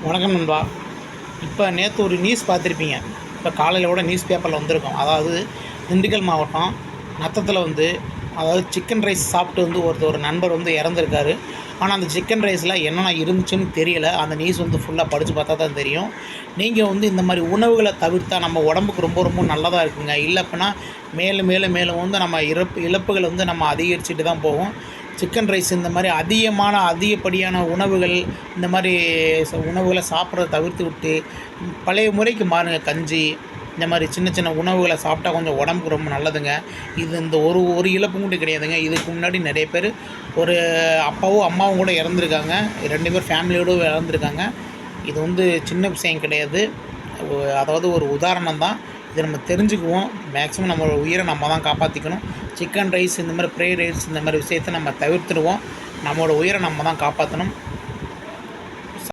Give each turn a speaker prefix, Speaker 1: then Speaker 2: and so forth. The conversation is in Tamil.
Speaker 1: வணக்கம் நண்பா. இப்போ நேற்று ஒரு நியூஸ் பார்த்துருப்பீங்க. இப்போ காலையில் கூட நியூஸ் பேப்பரில் வந்திருக்கோம். அதாவது திண்டுக்கல் மாவட்டம் நத்தத்தில் அதாவது சிக்கன் ரைஸ் சாப்பிட்டு ஒரு நண்பர் இறந்துருக்காரு. ஆனால் அந்த சிக்கன் ரைஸில் என்னென்ன இருந்துச்சுன்னு தெரியல. அந்த நியூஸ் ஃபுல்லாக படித்து பார்த்தா தான் தெரியும். நீங்கள் இந்த மாதிரி உணவுகளை தவிர்த்தா நம்ம உடம்புக்கு ரொம்ப ரொம்ப நல்லதாக இருக்குங்க. இல்லை அப்படின்னா மேலும் மேலும் மேலும் நம்ம இழப்புகள் நம்ம அதிகரிச்சுட்டு தான் போகும். சிக்கன் ரைஸ் இந்த மாதிரி அதிகப்படியான உணவுகள் இந்த மாதிரி உணவுகளை சாப்பிட்றத தவிர்த்து விட்டு பழைய முறைக்கு மாறுங்க. கஞ்சி இந்த மாதிரி சின்ன சின்ன உணவுகளை சாப்பிட்டா கொஞ்சம் உடம்புக்கு ரொம்ப நல்லதுங்க. இது இந்த ஒரு இழப்பும் கூட கிடையாதுங்க. இதுக்கு முன்னாடி நிறைய பேர் ஒரு அப்பாவும் அம்மாவும் கூட இறந்துருக்காங்க. 2 பேர் ஃபேமிலியோடு இறந்துருக்காங்க. இது சின்ன விஷயம் கிடையாது. அதாவது ஒரு உதாரணம் தான். இதை நம்ம தெரிஞ்சுக்குவோம். மேக்ஸிமம் நம்மளோட உயிரை நம்ம தான் காப்பாற்றிக்கணும். சிக்கன் ரைஸ் இந்த மாதிரி ஃப்ரைட் ரைஸ் இந்த மாதிரி விஷயத்தை நம்ம தவிர்த்துடுவோம். நம்மளோட உயிரை நம்ம தான் காப்பாற்றணும்.